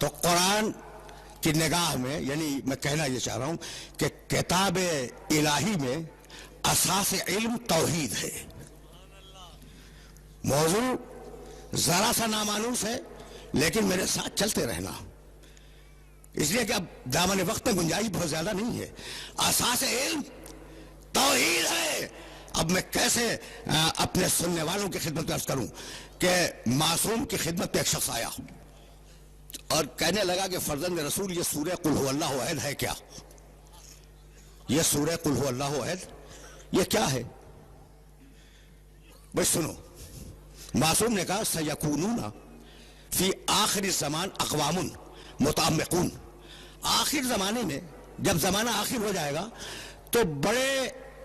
तो कुरान की निगाह में, यानी मैं कहना ये चाह रहा हूं कि किताब इलाही में असास इल्म तौहीद है। मौजू जरा सा नामानूस है, लेकिन मेरे साथ चलते रहना, इसलिए कि अब दामन वक्त में गुंजाइश बहुत ज्यादा नहीं है। असास इल्म तौहीद है। अब मैं कैसे अपने सुनने वालों की खिदमत में अर्ज करूं कि मासूम की खिदमत पे एक शख्स आया और कहने लगा कि फर्जंद रसूल, ये सूरह कुल हु अल्लाहु अहद है क्या? ये सूरह कुल हु अल्लाहु अहद ये क्या है? भाई सुनो, मासूम ने कहा सयकूनूना फी आखिर ज़मान अक़वामुन मुतअम्मिक़ून। आखिर जमाने में, जब जमाना आखिर हो जाएगा, तो बड़े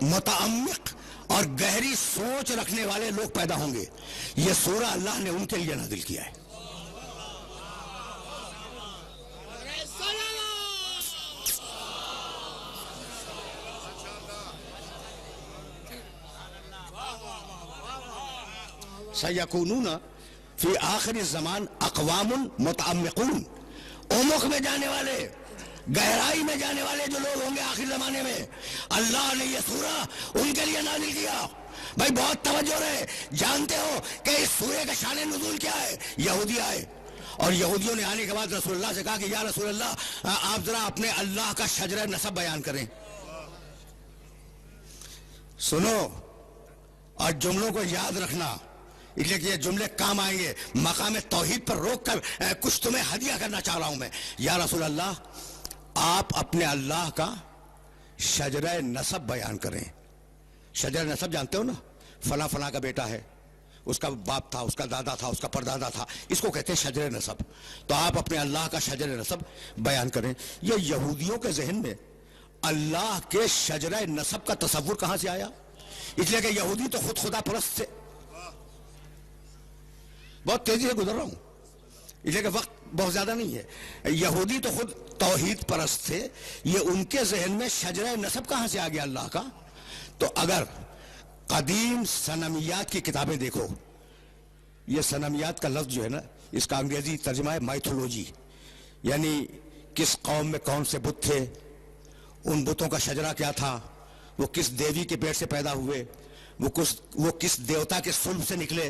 मुतअम्मिक़ और गहरी सोच रखने वाले लोग पैदा होंगे। यह सूरह अल्लाह ने उनके लिए नाज़िल किया है। सयकूनूना फी आखिर ज़मान अक़वामुन मुतअम्मिक़ून, उमुक़ में जाने वाले, गहराई में जाने वाले जो लोग होंगे आखिर जमाने में, अल्लाह ने यह सूरह उनके लिए नाज़िल किया। भाई बहुत तवज्जो रहे। जानते हो कि इस सूरह का शान नुज़ूल क्या है? यहूदी आए और यहूदियों ने आने के बाद रसूलुल्लाह से कहा कि या रसूलल्लाह, आप जरा अपने अल्लाह का शजरा नसब बयान करें। सुनो और जुमलों को याद रखना, इसलिए कि ये जुमले काम आएंगे। मकाम तौहीद पर रोक कर कुछ तुम्हें हदिया करना चाह रहा हूं मैं। या रसूल अल्लाह, आप अपने अल्लाह का शजरा नसब बयान करें। शजरा नसब जानते हो ना? फला फला का बेटा है, उसका बाप था, उसका दादा था, उसका परदादा था, इसको कहते हैं शजरा नसब। तो आप अपने अल्लाह का शजरा नसब बयान करें। ये यहूदियों के जहन में अल्लाह के शजरा नसब का तसव्वुर कहां से आया? इसलिए कि यहूदी तो खुद खुदा परस्त थे। बहुत तेजी से गुजर रहा हूं, इसलिए कि वक्त बहुत ज्यादा नहीं है। यहूदी तो खुद तौहीद परस्त थे। ये उनके जहन में शजरा नसब कहां से आ गया अल्लाह का? तो अगर कदीम सनमियात की किताबें देखो, ये सनमियात का लफ्ज जो है ना, इसका अंग्रेजी तर्जुमा है माइथोलॉजी, यानी किस कौम में कौन से बुत थे, उन बुतों का शजरा क्या था, वो किस देवी के पेट से पैदा हुए, वो किस देवता के सुल्ब से निकले।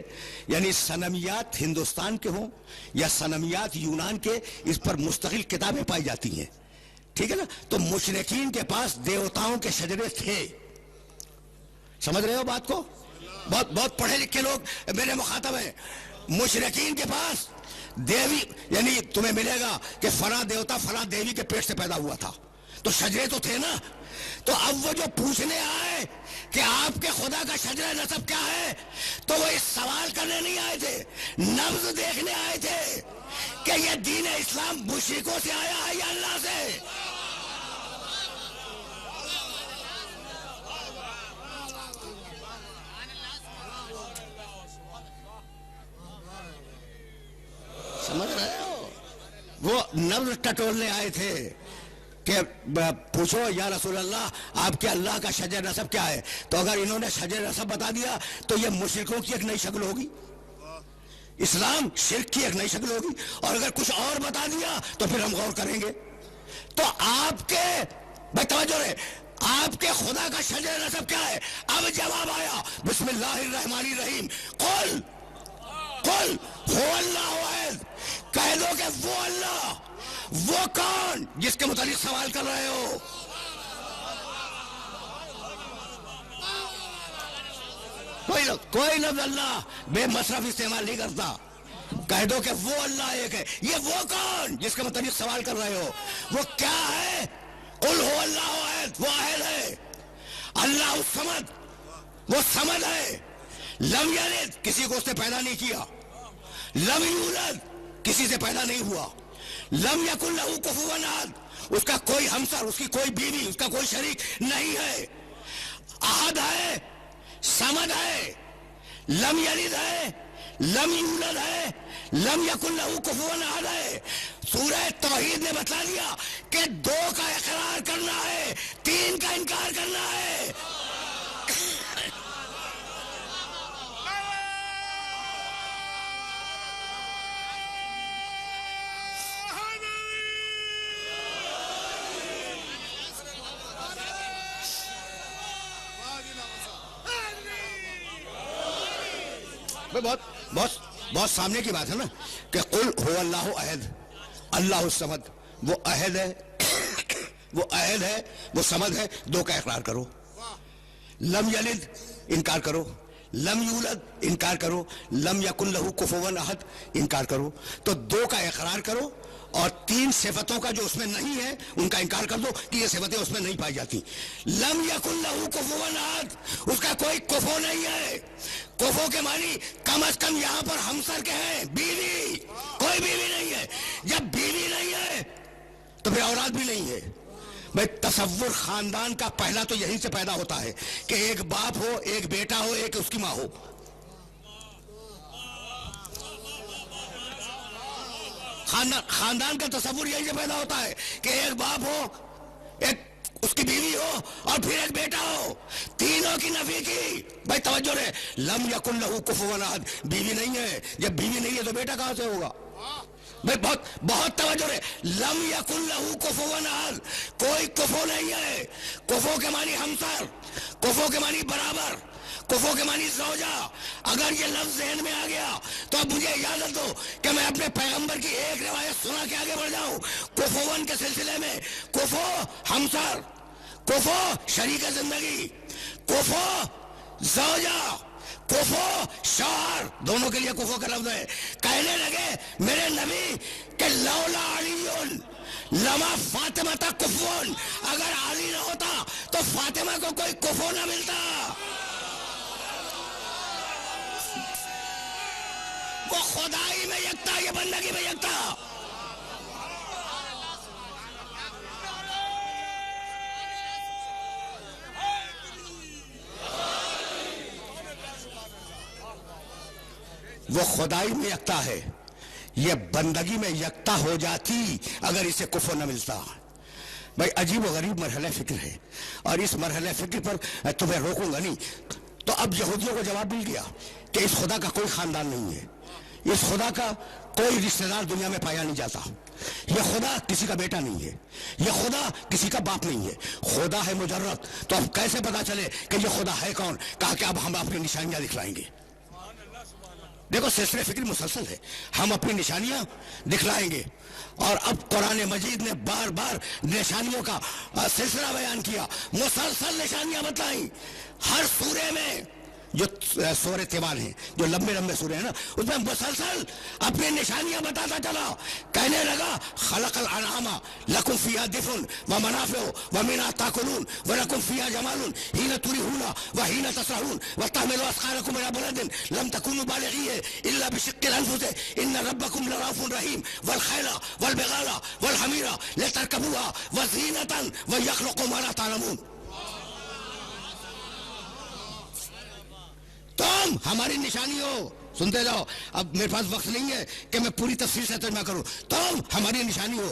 यानी सनमियात हिंदुस्तान के हों या सनमियात यूनान के, इस पर मुस्तकिल किताबें पाई जाती हैं। ठीक है ना? तो मुशरिकीन के पास देवताओं के शजरे थे। समझ रहे हो बात को? बहुत बहुत पढ़े लिखे लोग मेरे मुखातब हैं। मुशरिकीन के पास देवी, यानी तुम्हें मिलेगा कि फला देवता फला देवी के पेट से पैदा हुआ था, तो शजरे तो थे ना। तो अब वो जो पूछने आए कि आपके खुदा का शजरा नसब क्या है, तो वो इस सवाल करने नहीं आए थे, नब्ज देखने आए थे कि ये दीन इस्लाम मुशरिकों से आया है या अल्लाह से। समझ रहे हो? वो नब्ज टटोलने आए थे कि पूछो या रसूल अल्लाह, आपके अल्लाह का शजर नसब क्या है? तो अगर इन्होंने शजर नसब बता दिया तो ये मुशरिकों की एक नई शक्ल होगी, इस्लाम शिर्क की एक नई शक्ल होगी। और अगर कुछ और बता दिया तो फिर हम गौर करेंगे। तो आपके, भाई तवज्जो रहे, आपके खुदा का शजर नसब क्या है? अब जवाब आया, बिस्मिल्लाहिर्रहमानिर्रहीम, कुल कुल हु अल्लाहु अहद। कह दो कि वो अल्लाह, वो कौन जिसके मुतालिक सवाल कर रहे हो? कोई लफ्ज अल्लाह बेमसरफ इस्तेमाल नहीं करता। कह दो कि वो अल्लाह एक है। ये वो कौन जिसके मुतालिक सवाल कर रहे हो, वो क्या है? कुल हु अल्लाहु अहद, वो अहद है। अल्लाह समद, वो समद है। लम यलिद, किसी को उसने पैदा नहीं किया। लम यूलद, किसी से पैदा नहीं हुआ। लम यकुन लहू कुफुवन अहद, उसका कोई हमसर, उसकी कोई बीवी, उसका कोई शरीक नहीं है। अहद है, समद है, लम यलिद है, लम यूलद है, लम यकुन लहू कुफुवन अहद है। सूरह तौहीद ने बता दिया कि दो का इकरार करना है, तीन का इनकार करना है। बहुत बहुत बहुत सामने की बात है ना कि कुल हो अल्लाह अहद, अल्लाह समद, वो अहद है, वो अहद है, वो समद है, दो का इकरार करो। लम यलिद इनकार करो, लम यूलद इनकार करो, लम यकुन लहू कुफुवन अहद इनकार करो। तो दो का इकरार करो और तीन सिफतों का जो उसमें नहीं है उनका इनकार कर दो कि ये सिफतें उसमें नहीं पाई जाती। लम यकुन लहू कुफुवन अहद, उसका कोई कुफो नहीं है। कुफो के मानी कम अज कम यहां पर हमसर के हैं, बीवी, कोई बीवी नहीं है। जब बीवी नहीं है तो फिर औलाद भी नहीं है। भाई तसव्वुर खानदान का पहला तो यहीं से पैदा होता है कि एक बाप हो, एक बेटा हो, एक उसकी माँ हो। खानदान का तसव्वुर यहीं से पैदा होता है कि एक बाप हो, एक उसकी बीवी हो और फिर एक बेटा हो। तीनों की नफी की। भाई तवज्जो रहे, लम यकुन लहू कुफुवन अहद, बीवी नहीं है। जब बीवी नहीं है तो बेटा कहां से होगा? भाई बहुत बहुत तवज्जो रहे, लम यकुन लहू कुफुवन अहद, कोई कुफो नहीं है। कुफो के मानी हमसर, कुफो के मानी बराबर, कुफो के मानी ज़ौजा। अगर ये लफ्ज ज़हन में आ गया तो अब मुझे इजाजत दो कि मैं अपने पैगंबर की एक रिवायत सुना के आगे बढ़ जाऊं। कुफोवन के सिलसिले में कुफो हमसर, कुफो शरीक जिंदगी, कुफो ज़ौजा, कुफो शौहर, दोनों के लिए कुफो का लफ्ज है। कहने लगे मेरे नबी के लौला अलीयुन लमा फातिमा तक कुफोन, अगर अली ना होता तो फातिमा को कोई कुफो ना मिलता। वो खुदाई में यकता, ये बंदगी में यकता। वो खुदाई में यकता है, ये बंदगी में यकता हो जाती अगर इसे कुफर न मिलता। भाई अजीब व गरीब मरहला फिक्र है और इस मरहला फिक्र पर तुम्हें रोकूंगा नहीं। तो अब यहूदियों को जवाब मिल गया कि इस खुदा का कोई खानदान नहीं है, इस खुदा का कोई रिश्तेदार दुनिया में पाया नहीं जाता, यह खुदा किसी का बेटा नहीं है, यह खुदा किसी का बाप नहीं है, खुदा है मुजर्रद। तो अब कैसे पता चले कि यह खुदा है कौन? कहा कि अब हम अपनी निशानियां दिखलाएंगे। देखो सिलसिले फिक्र मुसलसल है, हम अपनी निशानियां दिखलाएंगे। और अब कुरान मजीद ने बार बार निशानियों का सिलसिला बयान किया, मुसलसल निशानियां बताई। हर सूरे में जो सूरे तिबान है, जो लंबे लंबे सूरे हैं ना, उसमें मुसलसल अपनी निशानियां बताता चला। कहने लगा खलकल अनआमा लकुम फिहा दिफुन व मनाफिउ व मिनहा ताकुलून व लकुम फिहा जमालुन हीना तुरिहुना व हीना तसरहुन व तहमिलु अस्कारकुम इला बलदिन लम तकुनु बालिगीहि इल्ला बिशिक्किल अनफुस इन्न रब्बकुम लरऊफुर रहीम वल खैला वल बिगाला वल हमीरा लितरकबूहा व ज़ीनतन व यखलुकु मा ला तालमून। तुम हमारी निशानी हो, सुनते जाओ। अब मेरे पास वक्त नहीं है कि मैं पूरी तफसील से तर्जुमा करूं। तुम हमारी निशानी हो,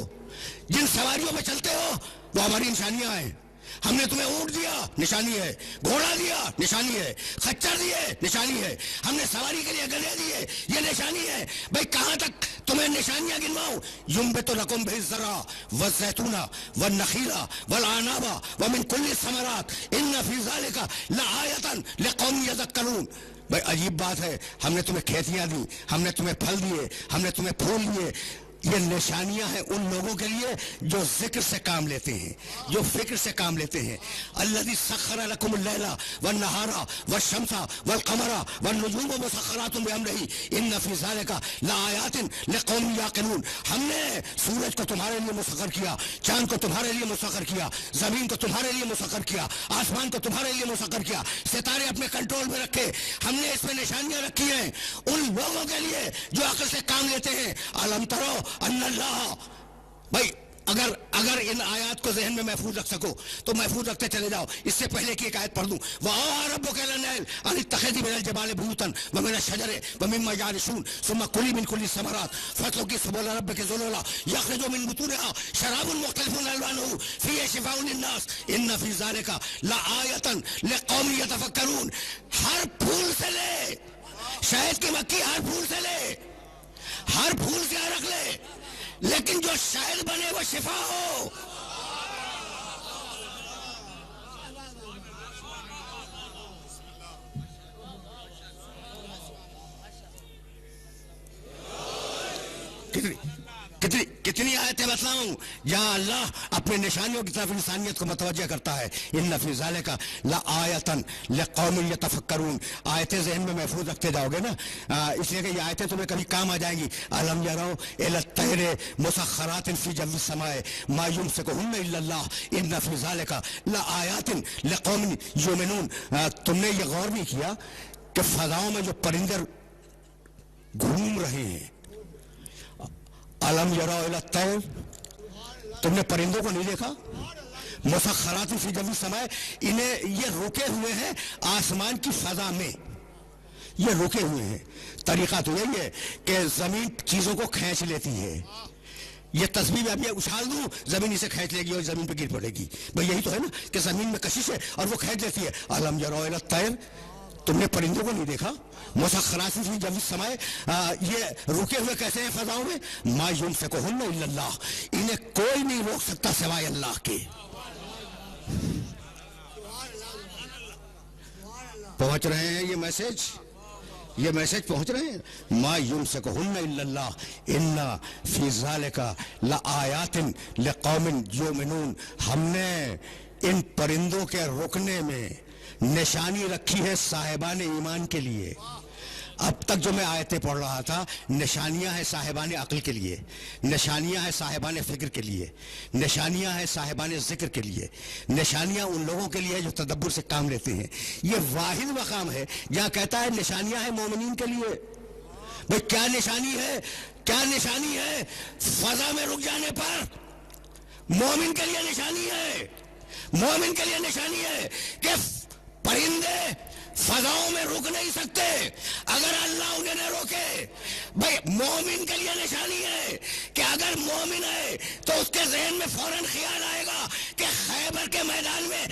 जिन सवारियों में चलते हो वो हमारी निशानियां हैं। हमने तुम्हें ऊंट दिया, निशानी है, घोड़ा दिया, निशानी है, खच्चर दिए, निशानी है, हमने सवारी के लिए गधे दिए, ये निशानी है। भाई कहां तक तुम्हें निशानियां गिनवाऊं? युम्बितु लकुम बिज़्ज़रा वज़्ज़ैतूना वन्नखीला वलअनाबा वमिन कुल्लि समरात इन्न फी ज़ालिका लआयतन लिक़ौमिन यज़क्करून। भाई अजीब बात है, हमने तुम्हें खेतियां दी, हमने तुम्हें फल दिए, हमने तुम्हें फूल दिए। ये निशानियां हैं उन लोगों के लिए जो जिक्र से काम लेते हैं, जो फिक्र से काम लेते हैं। अल्लज़ी सख्खरा लकुमुल लैला वन नहारा व शम्सा वल कमरा वन नुजूम मुसख्खरातुन बिअम्रिही इन्न फी ज़ालिका लआयातिन लिक़ौमिन याक़िलून। हमने सूरज को तुम्हारे लिए मुसख्खर किया, चांद को तुम्हारे लिए मुसख्खर किया, जमीन को तुम्हारे लिए मुसख्खर किया, आसमान को तुम्हारे लिए मुसख्खर किया, सितारे अपने कंट्रोल में रखे। हमने इसमें निशानियां रखी हैं उन लोगों के लिए जो अक्ल से काम लेते हैं। अलम तरो अल्लाह। भाई अगर इन आयत को जहन में महफूज रख सको तो महफूज रखते चले जाओ। इससे पहले की एक आयत पढ़ दूं, वहा रब्बुका इलल अन इत्तखिज़ी मिनल जबालि बुयूतन व मिनश शजरि व मिम्मा यारिशून सुम्मा कुली मिन कुल्लि समरात फस्लुकी सुबुल रब्बिका ज़ुलला यखरुजु मिन बुतूनिहा शराबुन मुख्तलिफुन अलवानुहु फीहि शिफाउन लिन्नास इन्न फी ज़ालिका लआयतन लिक़ौमिन यतफक्करून। हर फूल से ले, शहद की मक्खी हर फूल से ले, हर फूल से रख ले, लेकिन जो शहद बने वो शिफा हो। کتنی آیتیں بتلاؤں جہاں اللہ اپنے نشانیوں کی طرف انسانیت کو متوجہ کرتا ہے. ان فی ذالک لآیۃ لقوم یتفکرون. آیتیں ذہن میں محفوظ رکھتے جاؤ گے نا، اس لیے کہ یہ آیتیں تمہیں کبھی کام آ جائیں گی. الم یروا الی الطیر مسخرات فی جو السماء ما یمسکہن الا اللہ ان فی ذالک لآیات لقوم یؤمنون. تم نے یہ غور نہیں کیا کہ فضاؤں میں جو پرندے گھوم رہے ہیں، علم یروا الی الطیر، تم نے پرندوں کو نہیں دیکھا؟ مسخرات فی جو السماء، انہیں یہ رکے ہوئے ہیں آسمان کی فضا میں، یہ رکے ہوئے ہیں. طریقہ تو یہی ہے کہ زمین چیزوں کو کھینچ لیتی ہے. یہ تسبیح میں اب یہ اچھال دوں زمین اسے کھینچ لے گی اور زمین پہ گر پڑے گی. بھئی یہی تو ہے نا کہ زمین میں کشش ہے اور وہ کھینچ لیتی ہے. علم یروا الی الطیر، تم نے پرندوں کو نہیں دیکھا؟ مسخرات فی جو السماء، یہ رکے ہوئے کیسے ہیں فضاؤں میں؟ ما یمسکہن الا اللہ، انہیں کوئی نہیں روک سکتا سوائے اللہ کے. پہنچ رہے ہیں یہ میسج پہنچ رہے ہیں. ما یمسکہن الا اللہ ان فی ذالک لآیات لقوم یؤمنون. ہم نے ان پرندوں کے رکنے میں نشانی رکھی ہے صاحبان ایمان کے لیے. اب تک جو میں آیتیں پڑھ رہا تھا، نشانیاں ہیں صاحبان عقل کے لیے، نشانیاں ہیں صاحبان فکر کے لیے، نشانیاں ہیں صاحبان ذکر کے لیے، نشانیاں ان لوگوں کے لیے جو تدبر سے کام لیتے ہیں. یہ واحد مقام ہے جہاں کہتا ہے نشانیاں ہیں مومنین کے لیے. بھئی کیا نشانی ہے فضا میں رک جانے پر؟ مومن کے لیے نشانی ہے، مومن کے لیے نشانی ہے کہ پرندے فضاؤں میں رک نہیں سکتے اگر اللہ انہیں نہ روکے. بھئی مومن کے لیے نشانی ہے کہ اگر مومن ہے تو اس کے ذہن میں فوراً خیال آئے گا کہ خیبر کے میدان میں